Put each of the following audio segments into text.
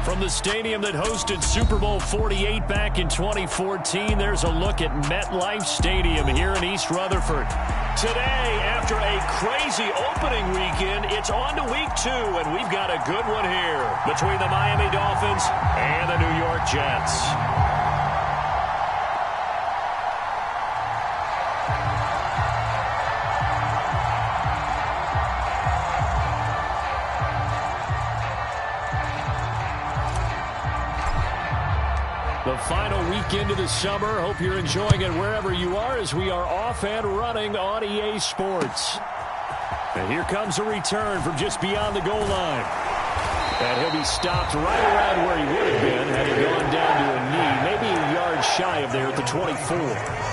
From the stadium that hosted Super Bowl 48 back in 2014, there's a look at MetLife Stadium here in East Rutherford. Today, after a crazy opening weekend, it's on to week 2, and we've got a good one here between the Miami Dolphins and the New York Jets. The final weekend of the summer. Hope you're enjoying it wherever you are as we are off and running on EA Sports. And here comes a return from just beyond the goal line. And he'll be stopped right around where he would have been had he gone down to a knee, maybe a yard shy of there at the 24.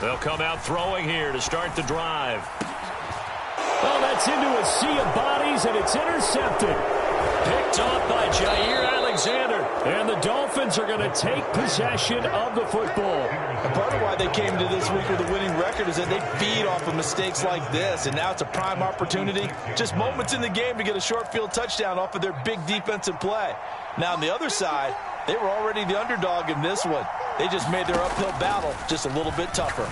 They'll come out throwing here to start the drive. Oh, that's into a sea of bodies, and it's intercepted. Picked off by Jair Alexander. And the Dolphins are going to take possession of the football. And part of why they came to this week with a winning record is that they feed off of mistakes like this. And now it's a prime opportunity. Just moments in the game to get a short field touchdown off of their big defensive play. Now on the other side, they were already the underdog in this one. They just made their uphill battle just a little bit tougher.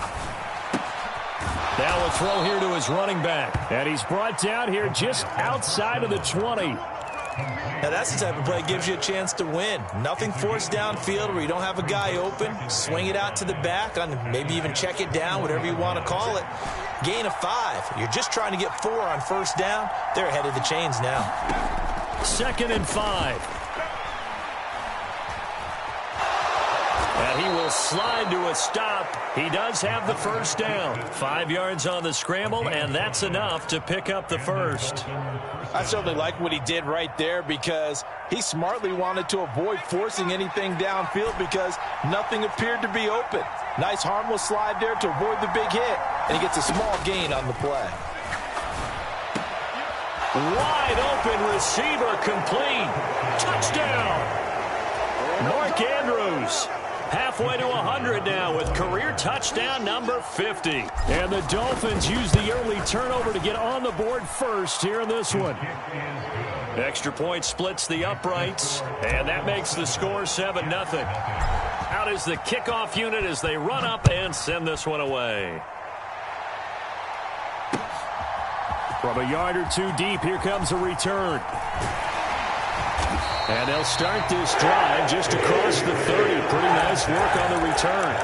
Now a throw here to his running back. And he's brought down here just outside of the 20. Now that's the type of play that gives you a chance to win. Nothing forced downfield where you don't have a guy open. Swing it out to the back, maybe even check it down, whatever you want to call it. Gain of 5. You're just trying to get 4 on first down. They're ahead of the chains now. 2nd and 5. And he will slide to a stop. He does have the first down. 5 yards on the scramble, and that's enough to pick up the first. I certainly like what he did right there because he smartly wanted to avoid forcing anything downfield because nothing appeared to be open. Nice harmless slide there to avoid the big hit, and he gets a small gain on the play. Wide open receiver complete. Touchdown. Mark Andrews. Halfway to 100 now with career touchdown number 50. And the Dolphins use the early turnover to get on the board first here in this one. Extra point splits the uprights, and that makes the score 7-0. Out is the kickoff unit as they run up and send this one away. From a yard or two deep, here comes a return. And they'll start this drive just across the 30. Pretty nice work on the return.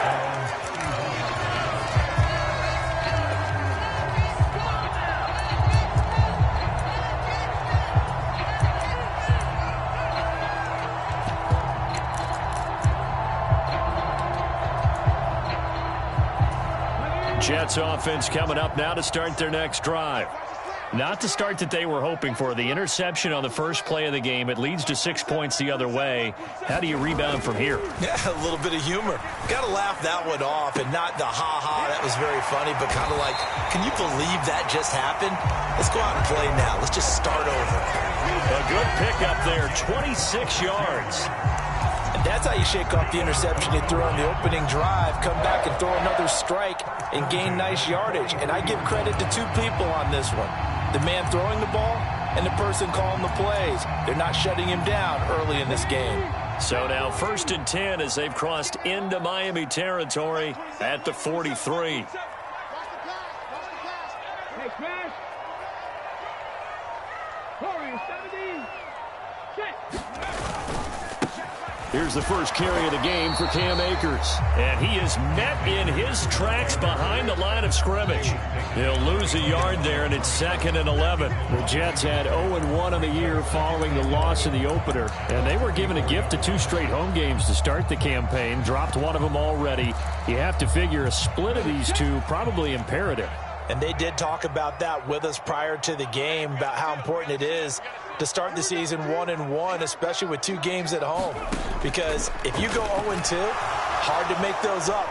Jets offense coming up now to start their next drive. Not the start that they were hoping for. The interception on the first play of the game. It leads to 6 points the other way. How do you rebound from here? Yeah, a little bit of humor. Got to laugh that one off and not the ha-ha. That was very funny, but kind of like, can you believe that just happened? Let's go out and play now. Let's just start over. A good pickup there, 26 yards. And that's how you shake off the interception you threw on the opening drive. Come back and throw another strike and gain nice yardage. And I give credit to 2 people on this one. The man throwing the ball and the person calling the plays. They're not shutting him down early in this game. So now 1st and 10 as they've crossed into Miami territory at the 43. Here's the first carry of the game for Cam Akers. And he is met in his tracks behind the line of scrimmage. He'll lose a yard there, and it's 2nd and 11. The Jets had 0-1 in the year following the loss in the opener. And they were given a gift of 2 straight home games to start the campaign. Dropped one of them already. You have to figure a split of these 2 probably imperative. And they did talk about that with us prior to the game, about how important it is to start the season 1-1, especially with 2 games at home. Because if you go 0-2, hard to make those up.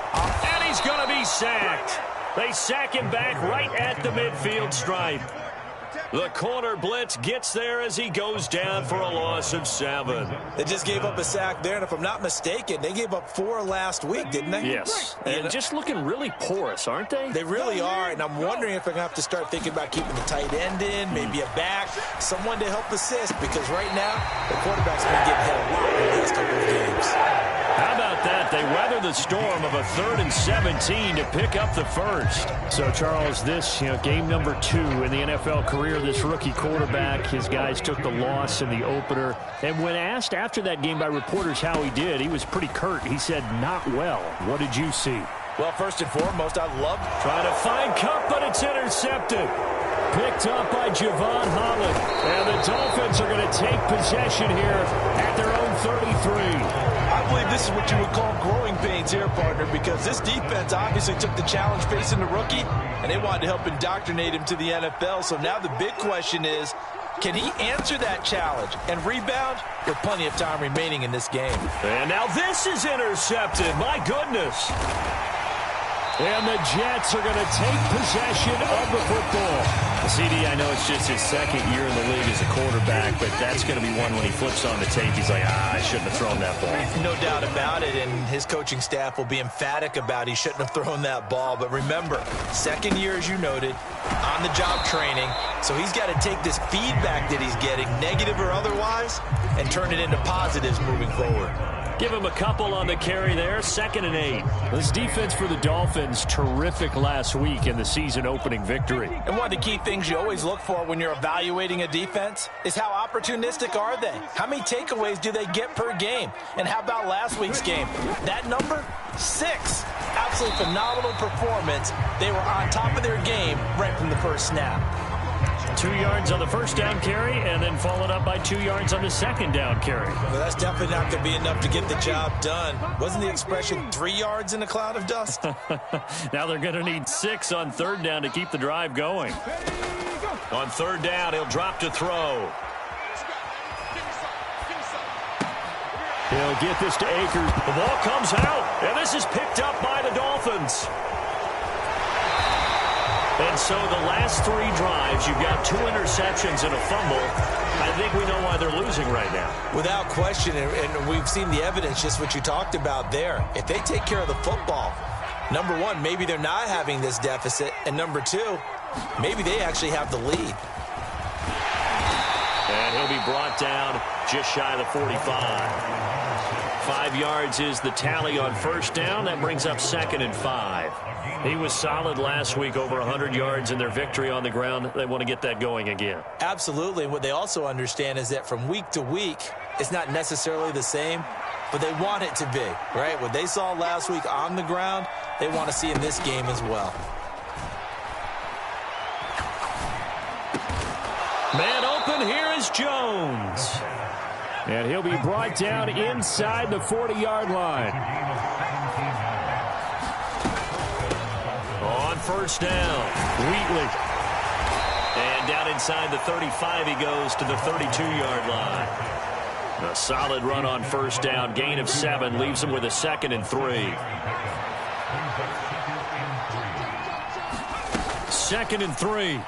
And he's going to be sacked. They sack him back right at the midfield stripe. The corner blitz gets there as he goes down for a loss of 7. They just gave up a sack there, and if I'm not mistaken, they gave up 4 last week, didn't they? Yes, and just looking really porous, aren't they? They really are, and I'm wondering if they're going to have to start thinking about keeping the tight end in, maybe a back, someone to help assist, because right now, the quarterback's been getting hit a lot in the last couple of games. How about that? They weather the storm of a 3rd and 17 to pick up the first. So, Charles, this, game number 2 in the NFL career, this rookie quarterback, his guys took the loss in the opener. And when asked after that game by reporters how he did, he was pretty curt. He said, not well. What did you see? Well, first and foremost, I love trying to find Cup, but it's intercepted. Picked up by Javon Holland. And the Dolphins are going to take possession here at their own 33. I believe this is what you would call growing pains here, partner, because this defense obviously took the challenge facing the rookie, and they wanted to help indoctrinate him to the NFL. So now the big question is, can he answer that challenge and rebound with plenty of time remaining in this game? And now this is intercepted. My goodness. And the Jets are going to take possession of the football. CD, I know it's just his 2nd year in the league as a quarterback, but that's going to be one when he flips on the tape, he's like, I shouldn't have thrown that ball. No doubt about it, and his coaching staff will be emphatic about he shouldn't have thrown that ball. But remember, 2nd year, as you noted, on-the-job training, so he's got to take this feedback that he's getting, negative or otherwise, and turn it into positives moving forward. Give him a couple on the carry there, 2nd and 8. This defense for the Dolphins, terrific last week in the season-opening victory. And one of the key things you always look for when you're evaluating a defense is how opportunistic are they? How many takeaways do they get per game? And how about last week's game? That number, 6. Absolutely phenomenal performance. They were on top of their game right from the first snap. 2 yards on the first down carry, and then followed up by 2 yards on the second down carry. Well, that's definitely not going to be enough to get the job done. Wasn't the expression 3 yards in a cloud of dust? Now they're going to need 6 on 3rd down to keep the drive going. On 3rd down, he'll drop to throw. He'll get this to Akers. The ball comes out, and this is picked up by the Dolphins. And so the last 3 drives, you've got 2 interceptions and a fumble. I think we know why they're losing right now. Without question, and we've seen the evidence, just what you talked about there. If they take care of the football, number 1, maybe they're not having this deficit. And number 2, maybe they actually have the lead. And he'll be brought down just shy of the 45. 5 yards is the tally on 1st down. That brings up 2nd and 5. He was solid last week, over 100 yards in their victory on the ground. They want to get that going again. Absolutely. And what they also understand is that from week to week, it's not necessarily the same, but they want it to be, right? What they saw last week on the ground, they want to see in this game as well. Man open, here is Jones. And he'll be brought down inside the 40-yard line. On 1st down, Wheatley. And down inside the 35, he goes to the 32-yard line. A solid run on 1st down, gain of 7, leaves him with a 2nd and 3. 2nd and 3.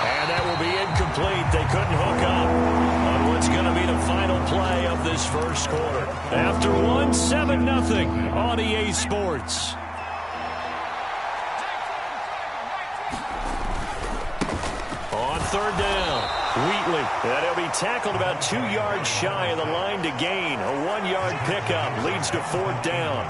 And that will be incomplete. They couldn't hook up on what's going to be the final play of this first quarter. After 1, 7-0 on EA Sports. On 3rd down, Wheatley. And he'll be tackled about 2 yards shy of the line to gain. A 1-yard pickup leads to 4th down.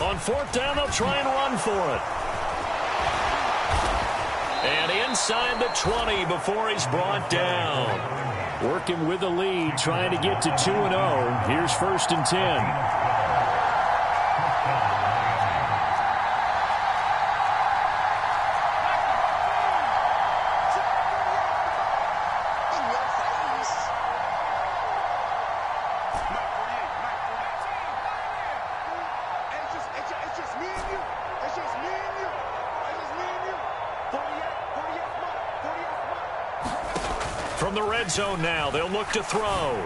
On 4th down, they'll try and run for it. And inside the 20 before he's brought down. Working with the lead, trying to get to 2-0. Here's 1st and 10. From the red zone now, they'll look to throw.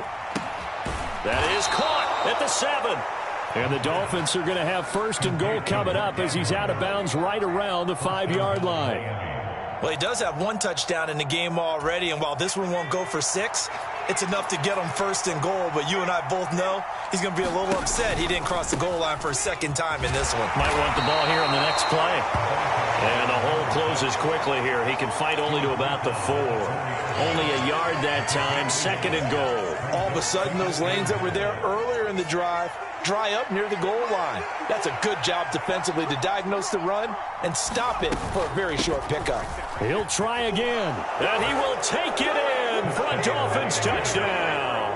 That is caught at the 7. And the Dolphins are going to have 1st and goal coming up as he's out of bounds right around the 5-yard line. Well, he does have 1 touchdown in the game already, and while this one won't go for 6, it's enough to get him 1st and goal. But you and I both know he's going to be a little upset he didn't cross the goal line for a 2nd time in this one. Might want the ball here on the next play. And the hole closes quickly here. He can fight only to about the 4. Only a yard that time, 2nd and goal. All of a sudden, those lanes that were there earlier in the drive dry up near the goal line. That's a good job defensively to diagnose the run and stop it for a very short pickup. He'll try again, and he will take it in for a Dolphins touchdown.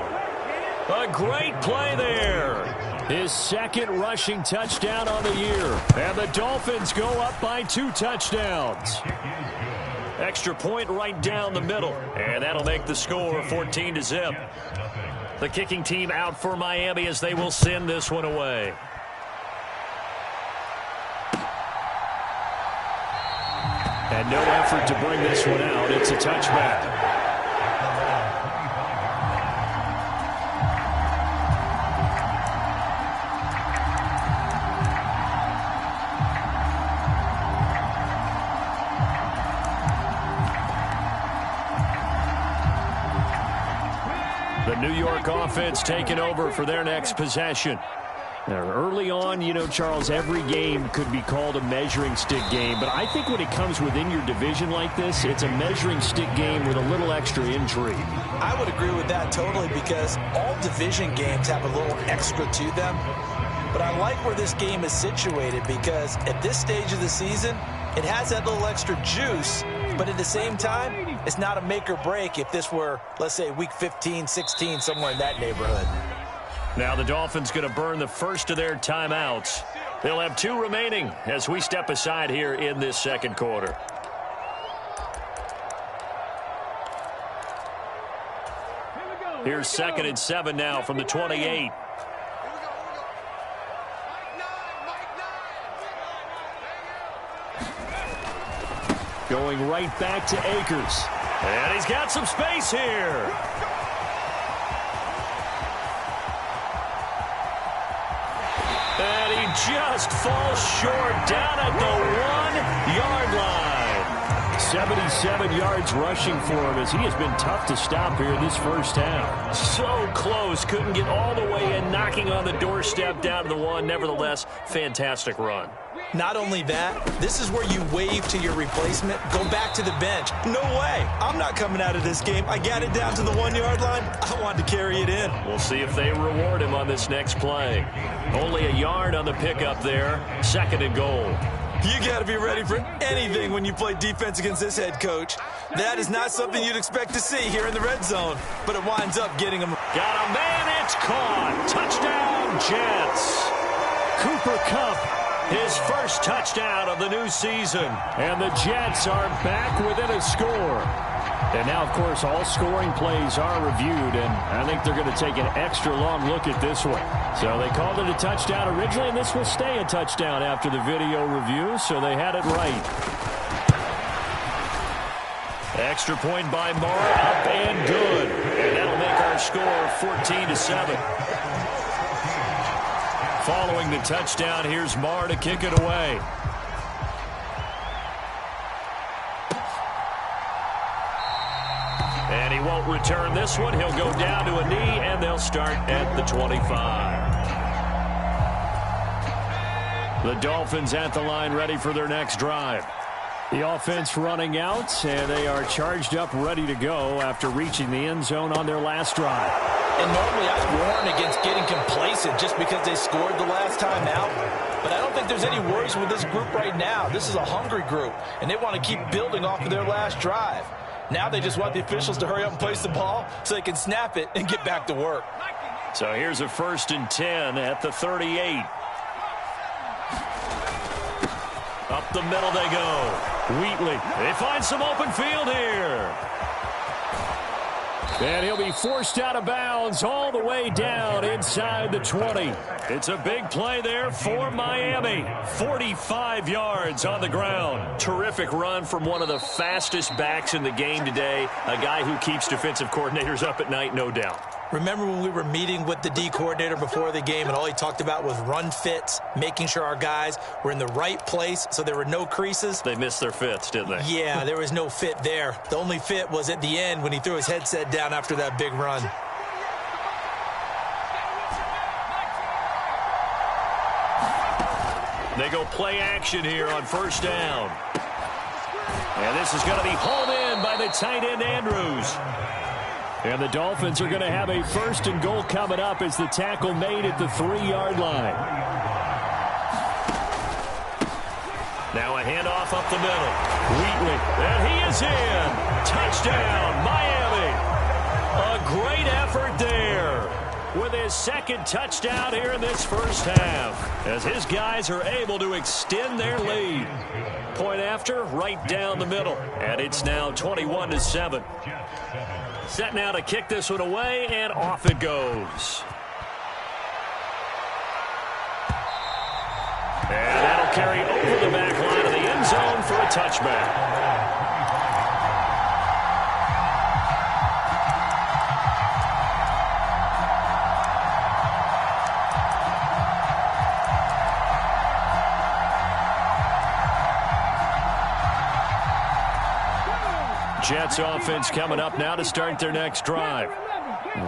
A great play there. His 2nd rushing touchdown on the year. And the Dolphins go up by 2 touchdowns. Extra point right down the middle. And that'll make the score 14-0. The kicking team out for Miami as they will send this one away. And no effort to bring this one out. It's a touchback. The New York offense taking over for their next possession. Now, early on, you know, Charles, every game could be called a measuring stick game. But I think when it comes within your division like this, it's a measuring stick game with a little extra intrigue. I would agree with that totally because all division games have a little extra to them. But I like where this game is situated because at this stage of the season, it has that little extra juice. But at the same time, it's not a make or break if this were, let's say, week 15, 16, somewhere in that neighborhood. Now the Dolphins going to burn the first of their timeouts. They'll have 2 remaining as we step aside here in this 2nd quarter. Here's 2nd and 7 now from the 28. Going right back to Akers. And he's got some space here. And he just falls short down at the 1-yard line. 77 yards rushing for him as he has been tough to stop here this first half. So close. Couldn't get all the way in, knocking on the doorstep down to the 1. Nevertheless, fantastic run. Not only that, this is where you wave to your replacement, go back to the bench. No way. I'm not coming out of this game. I got it down to the 1-yard line. I wanted to carry it in. We'll see if they reward him on this next play. Only a yard on the pickup there. 2nd and goal. You got to be ready for anything when you play defense against this head coach. That is not something you'd expect to see here in the red zone, but it winds up getting him. Got a man, it's caught. Touchdown, Jets. Cooper Kupp, his first touchdown of the new season. And the Jets are back within a score. And now, of course, all scoring plays are reviewed, and I think they're going to take an extra long look at this one. So they called it a touchdown originally, and this will stay a touchdown after the video review, so they had it right. Extra point by Marr, up and good. And that'll make our score 14-7. Following the touchdown, here's Marr to kick it away. And he won't return this one. He'll go down to a knee, and they'll start at the 25. The Dolphins at the line, ready for their next drive. The offense running out, and they are charged up, ready to go after reaching the end zone on their last drive. And normally I'd warn against getting complacent just because they scored the last time out. But I don't think there's any worries with this group right now. This is a hungry group, and they want to keep building off of their last drive. Now they just want the officials to hurry up and place the ball so they can snap it and get back to work. So here's a 1st and 10 at the 38. Up the middle they go. Wheatley, they find some open field here. And he'll be forced out of bounds all the way down inside the 20. It's a big play there for Miami. 45 yards on the ground. Terrific run from one of the fastest backs in the game today. A guy who keeps defensive coordinators up at night, no doubt. Remember when we were meeting with the D coordinator before the game and all he talked about was run fits, making sure our guys were in the right place so there were no creases? They missed their fits, didn't they? Yeah, there was no fit there. The only fit was at the end when he threw his headset down after that big run. They go play action here on first down. And this is going to be hauled in by the tight end Andrews. And the Dolphins are going to have a first and goal coming up as the tackle made at the 3-yard line. Now a handoff up the middle. Wheatley, and he is in. Touchdown, Miami. A great effort there with his second touchdown here in this first half as his guys are able to extend their lead. Point after, right down the middle. And it's now 21-7. Set now to kick this one away, and off it goes. And that'll carry over the back line of the end zone for a touchback. Jets offense coming up now to start their next drive.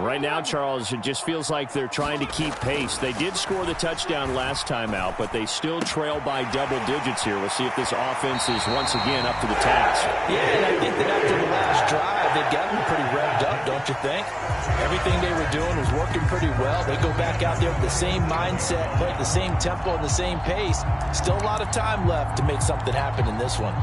Right now, Charles, it just feels like they're trying to keep pace. They did score the touchdown last time out, but they still trail by double digits here. We'll see if this offense is once again up to the task. Yeah, and I think that after the last drive, they've gotten pretty revved up, don't you think? Everything they were doing was working pretty well. They go back out there with the same mindset, play at the same tempo and the same pace. Still a lot of time left to make something happen in this one.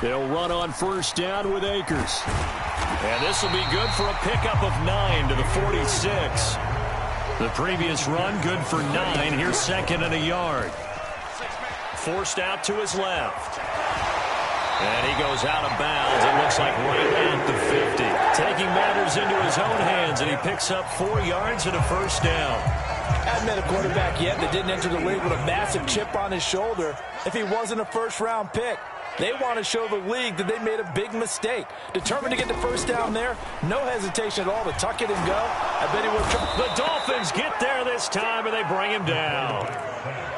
They'll run on first down with Akers. And this will be good for a pickup of 9 to the 46. The previous run good for 9. Here's second and a yard. Forced out to his left. And he goes out of bounds. It looks like right at the 50. Taking matters into his own hands, and he picks up 4 yards and a first down. Hadn't met a quarterback yet that didn't enter the league with a massive chip on his shoulder if he wasn't a first-round pick. They want to show the league that they made a big mistake. Determined to get the first down there. No hesitation at all to tuck it and go. I bet he would. The Dolphins get there this time, and they bring him down.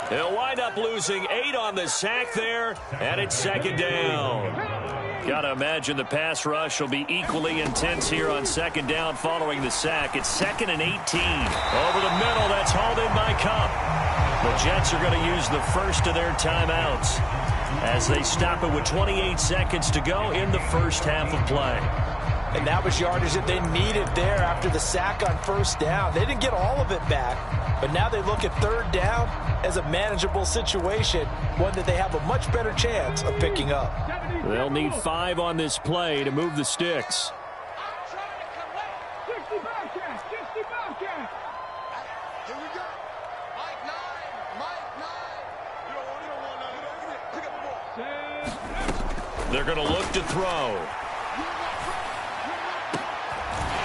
They'll wind up losing 8 on the sack there, and it's second down. Got to imagine the pass rush will be equally intense here on second down following the sack. It's second and 18. Over the middle, that's hauled in by Cup. The Jets are going to use the first of their timeouts as they stop it with 28 seconds to go in the first half of play. And that was yardage that they needed there after the sack on first down. They didn't get all of it back, but now they look at third down as a manageable situation, one that they have a much better chance of picking up. They'll need 5 on this play to move the sticks. They're going to look to throw.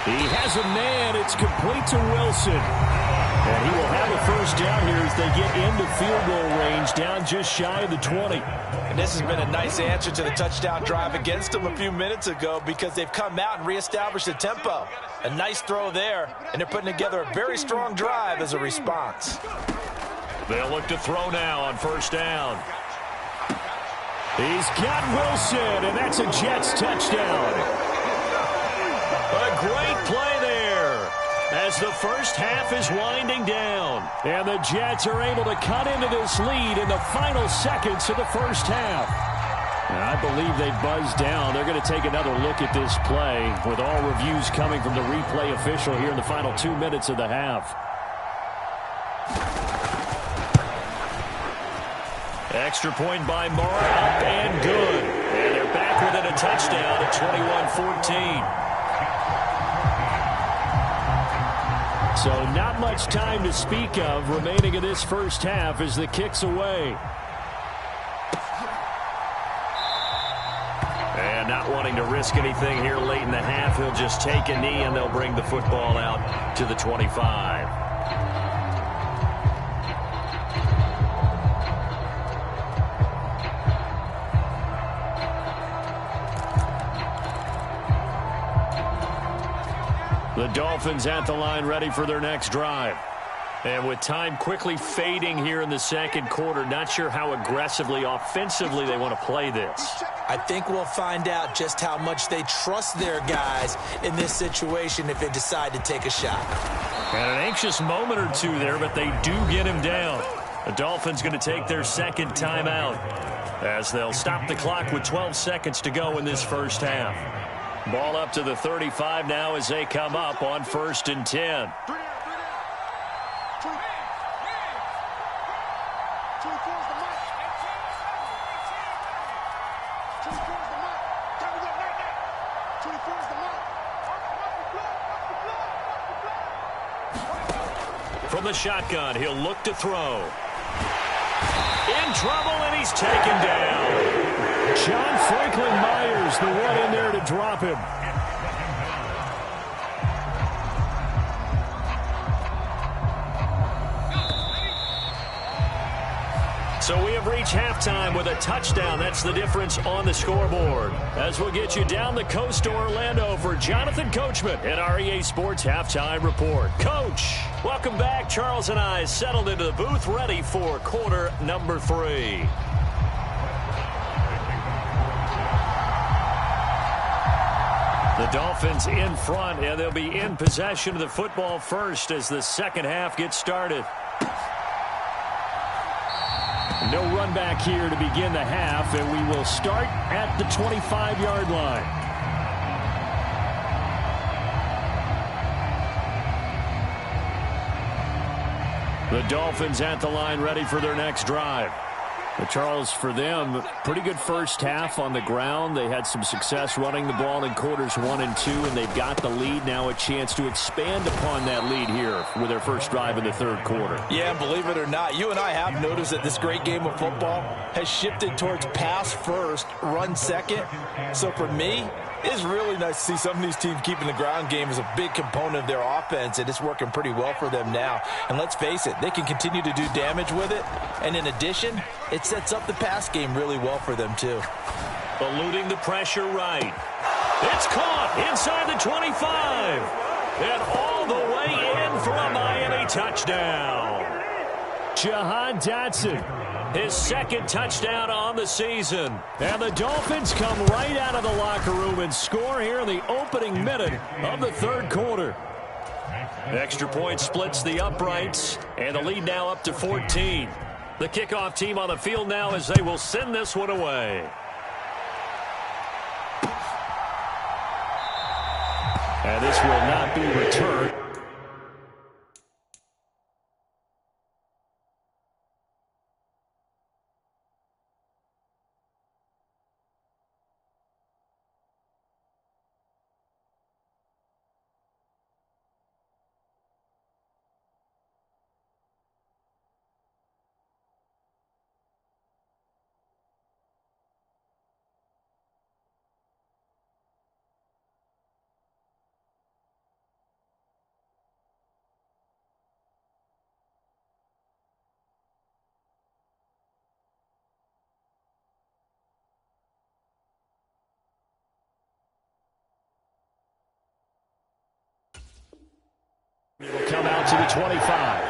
He has a man. It's complete to Wilson. And he will have a first down here as they get into field goal range, down just shy of the 20. And this has been a nice answer to the touchdown drive against them a few minutes ago because they've come out and reestablished the tempo. A nice throw there, and they're putting together a very strong drive as a response. They'll look to throw now on first down. He's got Wilson, and that's a Jets touchdown. A great play there as the first half is winding down. And the Jets are able to cut into this lead in the final seconds of the first half. And I believe they buzzed down. They're going to take another look at this play with all reviews coming from the replay official here in the final 2 minutes of the half. Extra point by Marr, up and good. And they're back within a touchdown at 21-14. So not much time to speak of remaining in this first half as the kick's away. And not wanting to risk anything here late in the half, he'll just take a knee and they'll bring the football out to the 25. The Dolphins at the line ready for their next drive. And with time quickly fading here in the second quarter, not sure how aggressively, offensively they want to play this. I think we'll find out just how much they trust their guys in this situation if they decide to take a shot. And an anxious moment or two there, but they do get him down. The Dolphins going to take their second timeout as they'll stop the clock with 12 seconds to go in this first half. Ball up to the 35 now as they come up on 1st and 10. From the shotgun, he'll look to throw. In trouble, and he's taken down. John Franklin Myers, the one in there to drop him. So we have reached halftime with a touchdown. That's the difference on the scoreboard. As we'll get you down the coast to Orlando for Jonathan Coachman at our EA Sports Halftime Report. Coach, welcome back. Charles and I settled into the booth ready for quarter number 3. The Dolphins in front, and they'll be in possession of the football first as the second half gets started. No run back here to begin the half, and we will start at the 25-yard line. The Dolphins at the line ready for their next drive. But Charles, for them, pretty good first half on the ground. They had some success running the ball in quarters 1 and 2, and they've got the lead. Now a chance to expand upon that lead here with their first drive in the third quarter. Yeah, and believe it or not, you and I have noticed that this great game of football has shifted towards pass first, run second. So for me, it's really nice to see some of these teams keeping the ground game as a big component of their offense, and it's working pretty well for them now. And let's face it, they can continue to do damage with it. And in addition, it sets up the pass game really well for them, too. Eluding the pressure right. It's caught inside the 25. And all the way in for a Miami touchdown. Jahan Dotson, his second touchdown on the season. And the Dolphins come right out of the locker room and score here in the opening minute of the third quarter. Extra point splits the uprights, and the lead now up to 14. The kickoff team on the field now as they will send this one away. And this will not be returned. It will come out to the 25.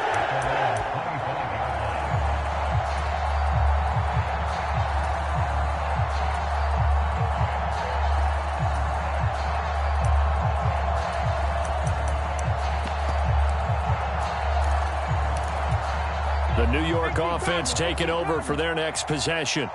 The New York offense taking over for their next possession.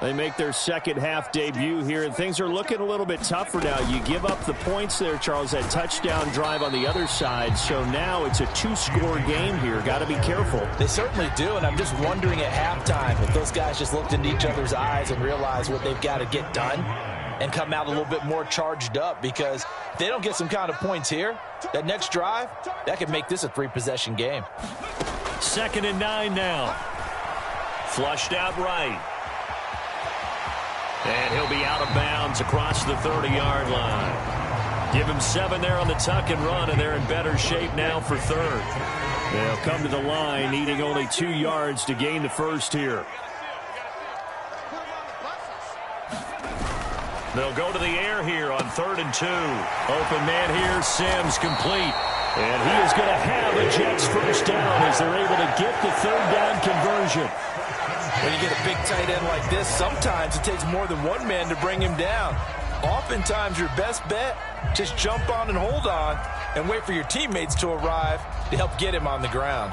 They make their second half debut here, and things are looking a little bit tougher now. You give up the points there, Charles, that touchdown drive on the other side. So now it's a 2-score game here. Got to be careful. They certainly do, and I'm just wondering at halftime if those guys just looked into each other's eyes and realized what they've got to get done. and come out a little bit more charged up, because if they don't get some kind of points here, that next drive, that could make this a 3-possession game. 2nd and 9 now. Flushed out right. And he'll be out of bounds across the 30-yard line. Give him 7 there on the tuck and run, and they're in better shape now for 3rd. They'll come to the line, needing only 2 yards to gain the first here. They'll go to the air here on 3rd and 2. Open man here, Sims, complete. And he is going to have a Jets first down as they're able to get the 3rd down conversion. When you get a big tight end like this, sometimes it takes more than one man to bring him down. Oftentimes, your best bet, just jump on and hold on and wait for your teammates to arrive to help get him on the ground.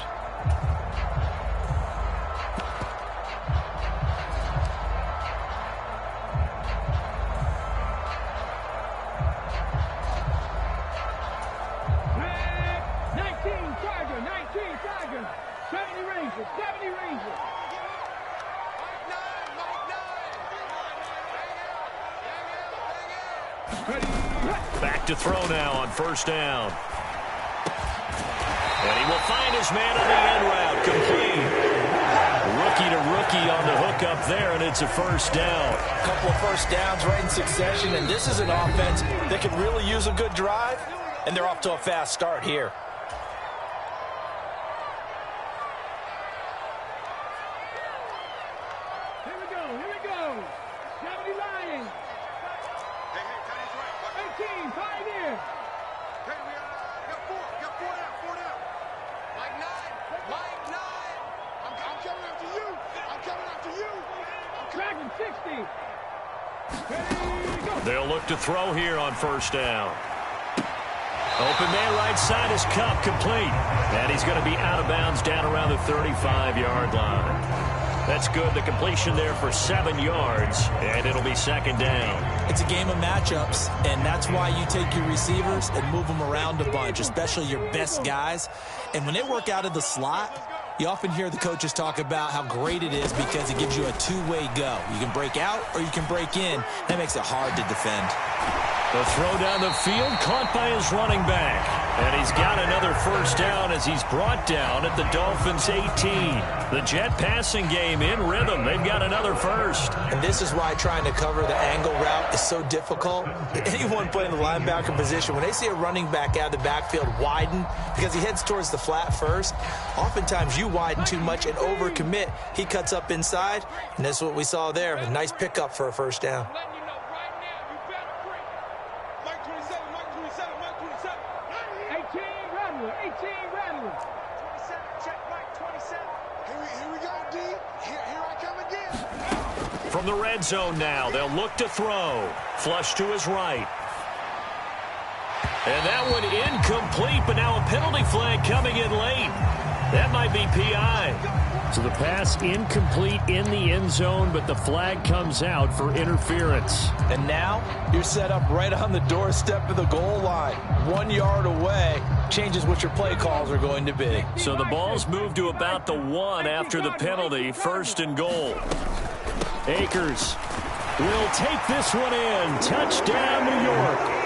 Back to throw now on 1st down. And he will find his man on the end route, complete. Rookie to rookie on the hook up there, and it's a 1st down. A couple of 1st downs right in succession, and this is an offense that could really use a good drive, and they're off to a fast start here. They'll look to throw here on 1st down. Open man right side is Cup, complete. And he's going to be out of bounds down around the 35-yard line. That's good. The completion there for 7 yards, and it'll be 2nd down. It's a game of matchups, and that's why you take your receivers and move them around a bunch, especially your best guys. And when they work out of the slot, you often hear the coaches talk about how great it is because it gives you a two-way go. You can break out or you can break in. That makes it hard to defend. The throw down the field, caught by his running back. And he's got another 1st down as he's brought down at the Dolphins' 18. The Jet passing game in rhythm. They've got another 1st. And this is why trying to cover the angle route is so difficult. Anyone playing the linebacker position, when they see a running back out of the backfield widen because he heads towards the flat first, oftentimes you widen too much and overcommit. He cuts up inside, and that's what we saw there. A nice pickup for a 1st down. 18 Rattler. 27, check Mike, 27. Here we go, D. Here I come again. From the red zone now, they'll look to throw. Flush to his right. And that one incomplete, but now a penalty flag coming in late. That might be PI. So the pass incomplete in the end zone, but the flag comes out for interference. And now you're set up right on the doorstep of the goal line. 1 yard away changes what your play calls are going to be. So the ball's moved to about the 1 after the penalty. 1st and goal. Akers will take this one in. Touchdown, New York.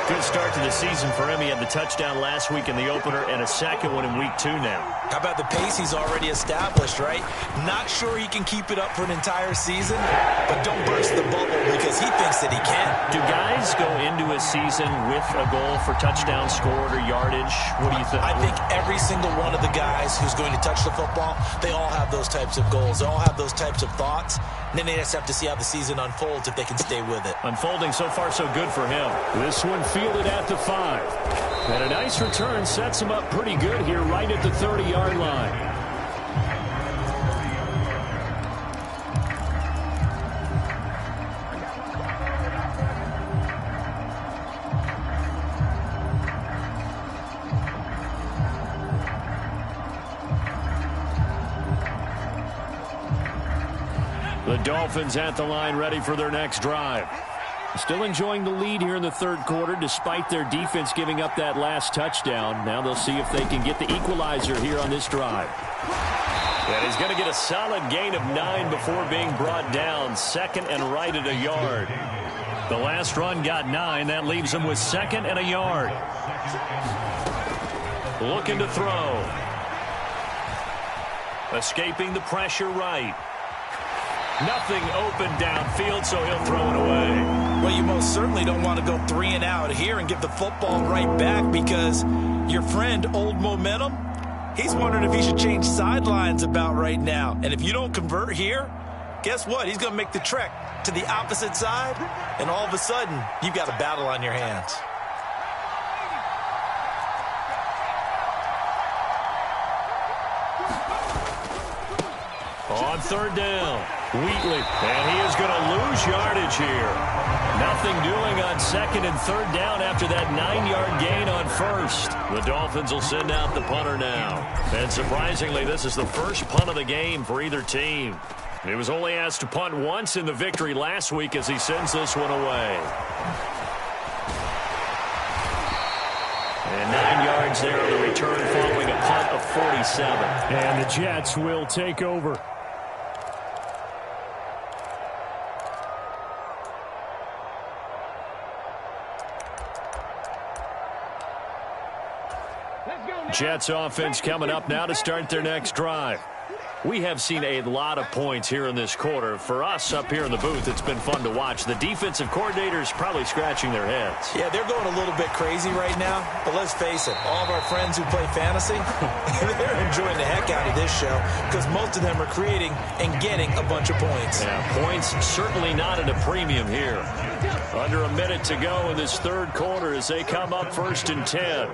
Good start to the season for him. He had the touchdown last week in the opener and a second one in week 2 now. How about the pace he's already established, right? Not sure he can keep it up for an entire season, but don't burst the bubble because he thinks that he can. Do guys go into a season with a goal for touchdown scored or yardage? What do you think? I think every single one of the guys who's going to touch the football, they all have those types of goals. They all have those types of thoughts. And then they just have to see how the season unfolds if they can stay with it. Unfolding so far so good for him. This one fielded at the 5. And a nice return sets him up pretty good here right at the 30-yard line. The Dolphins at the line ready for their next drive. Still enjoying the lead here in the third quarter despite their defense giving up that last touchdown. Now they'll see if they can get the equalizer here on this drive. And he's going to get a solid gain of 9 before being brought down. 2nd and right at a yard. The last run got 9. That leaves him with 2nd and a yard. Looking to throw. Escaping the pressure right. Nothing open downfield, so he'll throw it away. Well, you most certainly don't want to go 3 and out here and give the football right back, because your friend, Old Momentum, he's wondering if he should change sidelines about right now. And if you don't convert here, guess what? He's going to make the trek to the opposite side, and all of a sudden, you've got a battle on your hands. On 3rd down, Wheatley, and he is going to lose yardage here. Nothing doing on 2nd and 3rd down after that 9-yard gain on 1st. The Dolphins will send out the punter now. And surprisingly, this is the first punt of the game for either team. He was only asked to punt once in the victory last week as he sends this one away. And 9 yards there on the return following a punt of 47. And the Jets will take over. Jets offense coming up now to start their next drive. We have seen a lot of points here in this quarter. For us up here in the booth, it's been fun to watch. The defensive coordinators probably scratching their heads. Yeah, they're going a little bit crazy right now. But let's face it, all of our friends who play fantasy, they're enjoying the heck out of this show, because most of them are creating and getting a bunch of points. Yeah, points certainly not at a premium here. Under a minute to go in this 3rd quarter as they come up 1st and 10.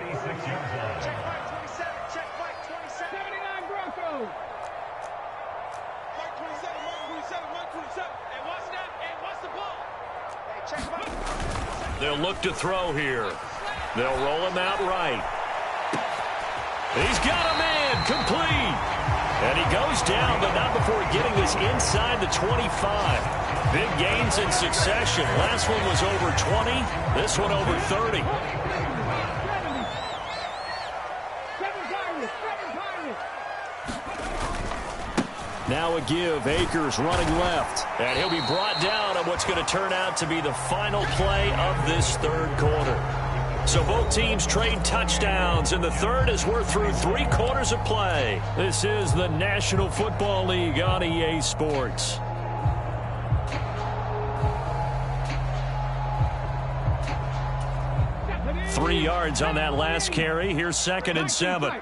They'll look to throw here. They'll roll him out right. He's got a man complete. And he goes down, but not before getting this inside the 25. Big gains in succession. Last one was over 20. This one over 30. Now a give. Akers running left. And he'll be brought down on what's going to turn out to be the final play of this 3rd quarter. So both teams trade touchdowns in the 3rd as we're through 3 quarters of play. This is the National Football League on EA Sports. Three yards on that last carry. Here's 2nd and 7.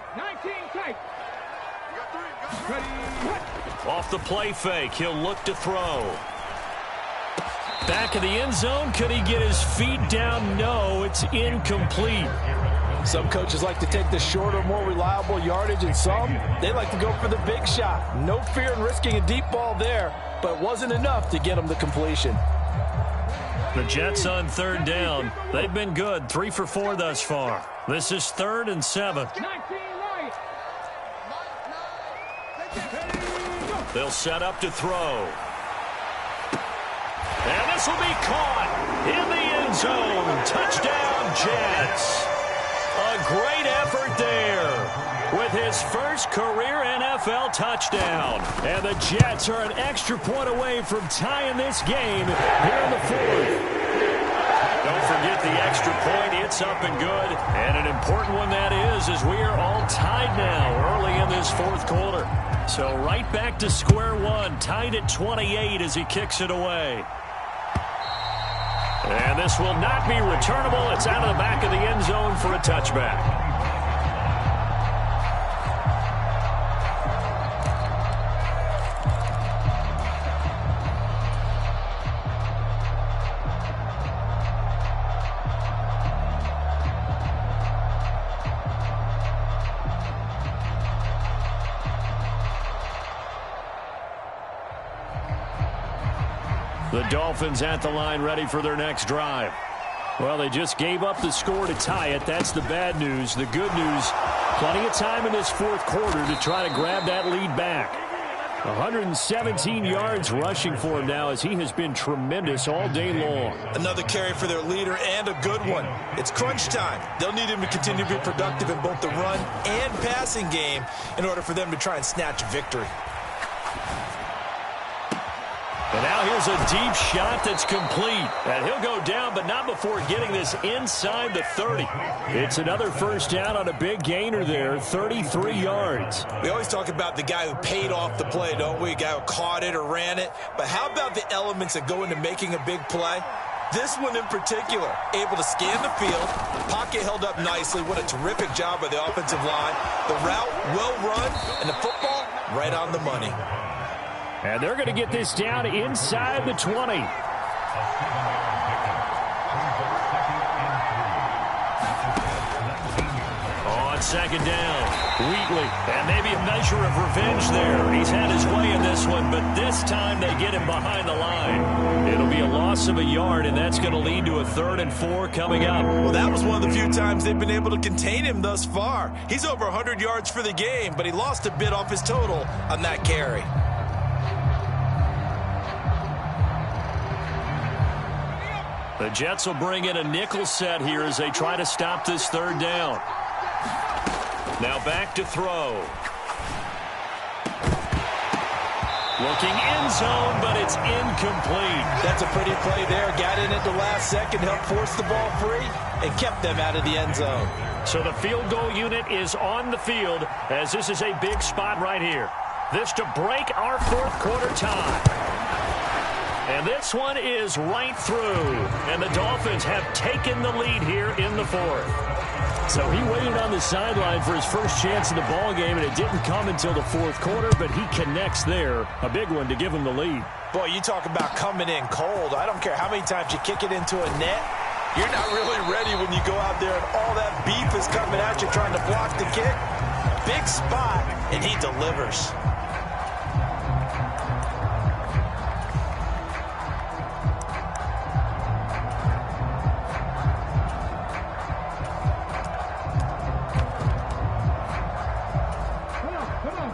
Off the play fake, he'll look to throw. Back of the end zone, could he get his feet down? No, it's incomplete. Some coaches like to take the shorter, more reliable yardage, and some, they like to go for the big shot. No fear in risking a deep ball there, but wasn't enough to get him the completion. The Jets on 3rd down. They've been good, 3 for 4 thus far. This is 3rd and 7. They'll set up to throw. And this will be caught in the end zone. Touchdown, Jets. A great effort there with his first career NFL touchdown. And the Jets are an extra point away from tying this game here in the 4th. Don't forget the extra point. It's up and good. And an important one that is, as we are all tied now early in this 4th quarter. So right back to square one, tied at 28 as he kicks it away. And this will not be returnable. It's out of the back of the end zone for a touchback. The Dolphins at the line ready for their next drive. Well, they just gave up the score to tie it. That's the bad news. The good news, plenty of time in this 4th quarter to try to grab that lead back. 117 yards rushing for him now as he has been tremendous all day long. Another carry for their leader and a good one. It's crunch time. They'll need him to continue to be productive in both the run and passing game in order for them to try and snatch a victory. And now here's a deep shot that's complete. And he'll go down, but not before getting this inside the 30. It's another first down on a big gainer there, 33 yards. We always talk about the guy who paid off the play, don't we? A guy who caught it or ran it. But how about the elements that go into making a big play? This one in particular, able to scan the field, pocket held up nicely. What a terrific job by the offensive line. The route well run, and the football right on the money. And they're going to get this down inside the 20. On second down, Wheatley. And maybe a measure of revenge there. He's had his way in this one, but this time they get him behind the line. It'll be a loss of a yard, and that's going to lead to a 3rd and 4 coming up. Well, that was one of the few times they've been able to contain him thus far. He's over 100 yards for the game, but he lost a bit off his total on that carry. The Jets will bring in a nickel set here as they try to stop this 3rd down. Now back to throw. Looking end zone, but it's incomplete. That's a pretty play there. Got in at the last second, helped force the ball free, and kept them out of the end zone. So the field goal unit is on the field as this is a big spot right here. This to break our 4th quarter tie. And this one is right through. And the Dolphins have taken the lead here in the 4th. So he waited on the sideline for his first chance in the ball game, and it didn't come until the 4th quarter, but he connects there. A big one to give him the lead. Boy, you talk about coming in cold. I don't care how many times you kick it into a net. You're not really ready when you go out there and all that beef is coming at you trying to block the kick. Big spot, and he delivers.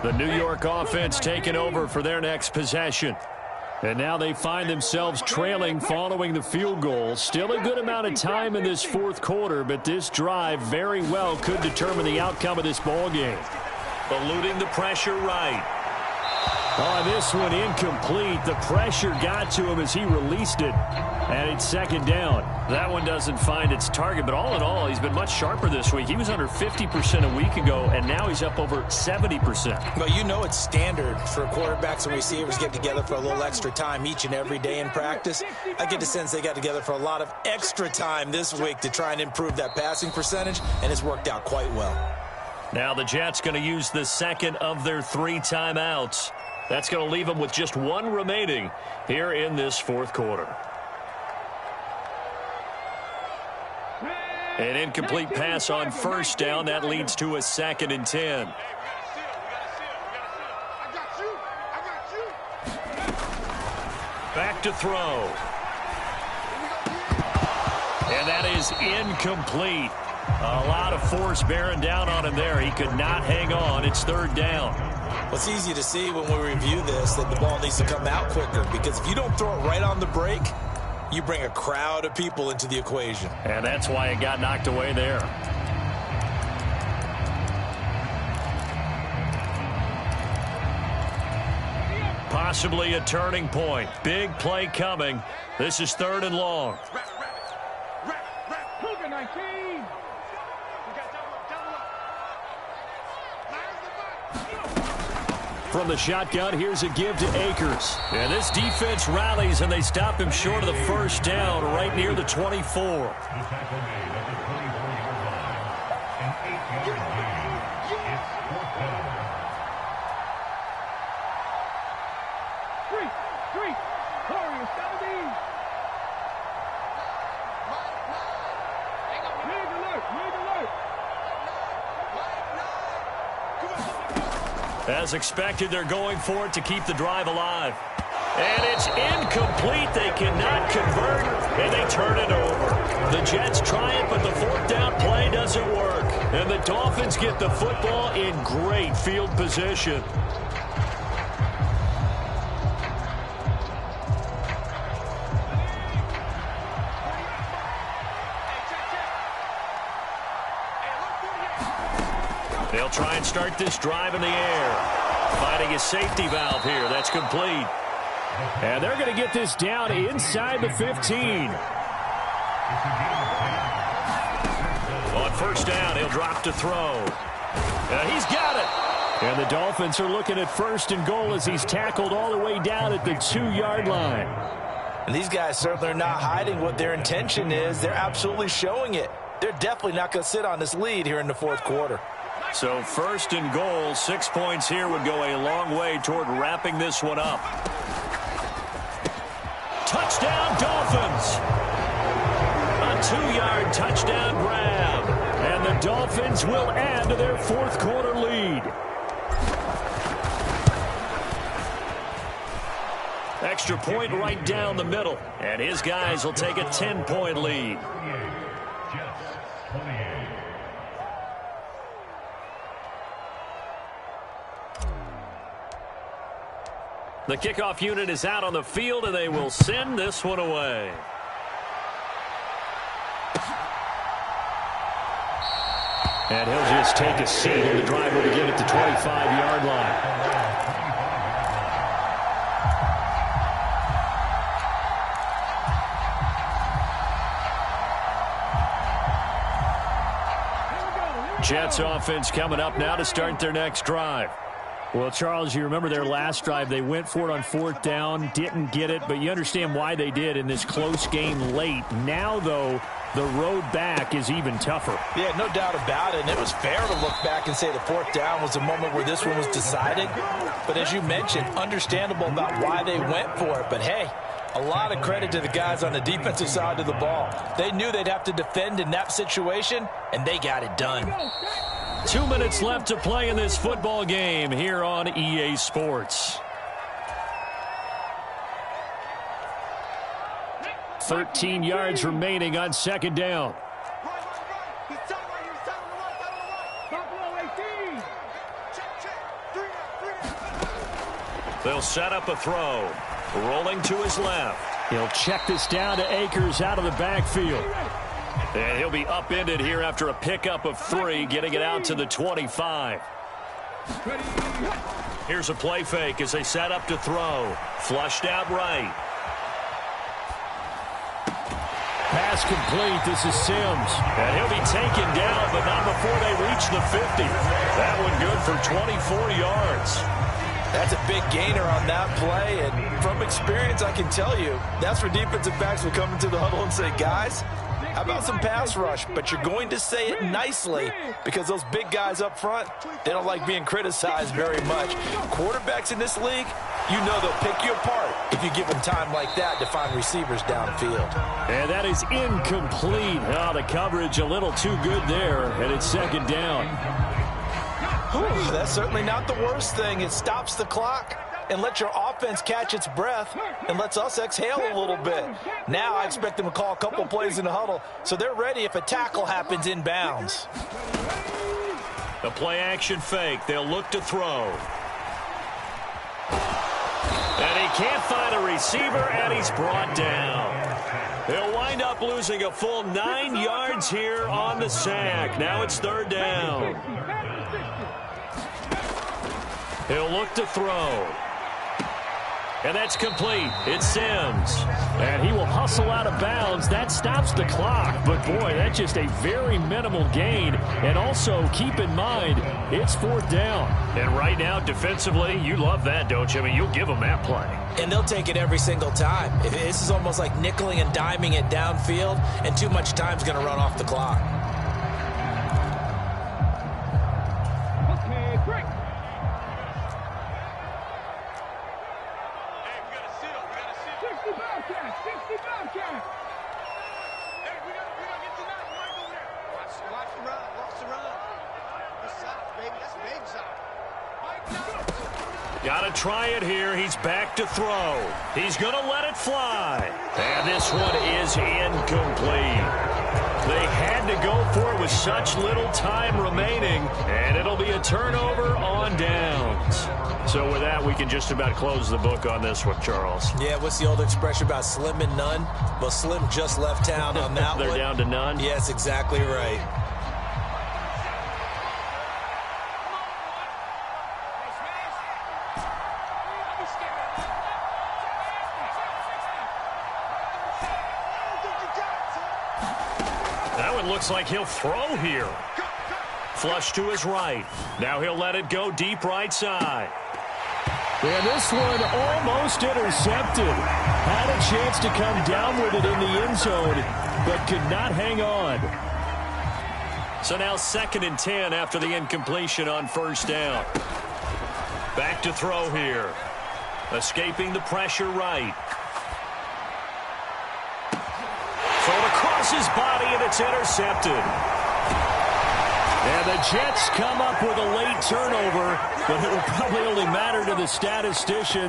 The New York offense taking over for their next possession. And now they find themselves trailing following the field goal. Still a good amount of time in this 4th quarter, but this drive very well could determine the outcome of this ball game. Eluding the pressure right. Oh, this one incomplete. The pressure got to him as he released it. And it's 2nd down. That one doesn't find its target, but all in all, he's been much sharper this week. He was under 50% a week ago, and now he's up over 70%. Well, you know it's standard for quarterbacks and receivers get together for a little extra time each and every day in practice. I get the sense they got together for a lot of extra time this week to try and improve that passing percentage, and it's worked out quite well. Now the Jets going to use the 2nd of their 3 timeouts. That's going to leave them with just 1 remaining here in this 4th quarter. An incomplete pass on 1st down. That leads to a 2nd and 10. Back to throw. And that is incomplete. A lot of force bearing down on him there. He could not hang on. It's 3rd down. Well, it's easy to see when we review this that the ball needs to come out quicker, because if you don't throw it right on the break, you bring a crowd of people into the equation. And that's why it got knocked away there. Possibly a turning point. Big play coming. This is 3rd and long. From the shotgun, here's a give to Akers. And this defense rallies, and they stop him short of the 1st down right near the 24. As expected, they're going for it to keep the drive alive. And it's incomplete. They cannot convert, and they turn it over. The Jets try it, but the 4th down play doesn't work. And the Dolphins get the football in great field position. They'll try and start this drive in the air. Finding a safety valve here. That's complete. And they're going to get this down inside the 15. On first down, he'll drop to throw. He's got it. And the Dolphins are looking at first and goal as he's tackled all the way down at the 2-yard line. And these guys certainly are not hiding what their intention is. They're absolutely showing it. They're definitely not going to sit on this lead here in the fourth quarter. So first and goal, 6 points here would go a long way toward wrapping this one up. Touchdown, Dolphins! A 2-yard touchdown grab. And the Dolphins will add to their fourth quarter lead. Extra point right down the middle. And his guys will take a 10-point lead. The kickoff unit is out on the field, and they will send this one away. And he'll just take a seat, and the drive will begin at the 25-yard line. Jets offense coming up now to start their next drive. Well, Charles, you remember their last drive. They went for it on fourth down, didn't get it, but you understand why they did in this close game late. Now, though, the road back is even tougher. Yeah, no doubt about it. And it was fair to look back and say the fourth down was a moment where this one was decided. But as you mentioned, understandable about why they went for it. But, hey, a lot of credit to the guys on the defensive side of the ball. They knew they'd have to defend in that situation, and they got it done. 2 minutes left to play in this football game here on EA Sports. 13 yards remaining on second down. They'll set up a throw. Rolling to his left. He'll check this down to Akers out of the backfield. And he'll be upended here after a pickup of 3, getting it out to the 25. Here's a play fake as they set up to throw. Flushed out right. Pass complete. This is Sims. And he'll be taken down, but not before they reach the 50. That one good for 24 yards. That's a big gainer on that play, and from experience, I can tell you, that's where defensive backs will come into the huddle and say, guys, how about some pass rush? But you're going to say it nicely because those big guys up front, they don't like being criticized very much. Quarterbacks in this league, you know they'll pick you apart if you give them time like that to find receivers downfield. And that is incomplete. Oh, the coverage a little too good there, and it's second down. Whew, that's certainly not the worst thing. It stops the clock and lets your offense catch its breath and lets us exhale a little bit. Now I expect them to call a couple plays in the huddle so they're ready if a tackle happens in bounds. The play action fake. They'll look to throw. And he can't find a receiver, and he's brought down. He'll wind up losing a full 9 yards here on the sack. Now it's third down. He'll look to throw. And that's complete. It's Sims. And he will hustle out of bounds. That stops the clock. But, boy, that's just a very minimal gain. And also, keep in mind, it's fourth down. And right now, defensively, you love that, don't you? I mean, you'll give them that play. And they'll take it every single time. This is almost like nickeling and diming it downfield, and too much time's going to run off the clock. Got to try it here. He's back to throw. He's going to let it fly. And this one is incomplete. They had to go for it with such little time remaining, and it'll be a turnover on downs. So with that, we can just about close the book on this one, Charles. Yeah, what's the old expression about slim and none? Well, Slim just left town on that one. They're down to none? Yes, exactly right. And looks like he'll throw here. Flush to his right. Now he'll let it go deep right side. And this one almost intercepted. Had a chance to come down with it in the end zone, but could not hang on. So now 2nd and 10 after the incompletion on 1st down. Back to throw here. Escaping the pressure right. Thrown across his body, and it's intercepted. And the Jets come up with a late turnover, but it will probably only matter to the statisticians.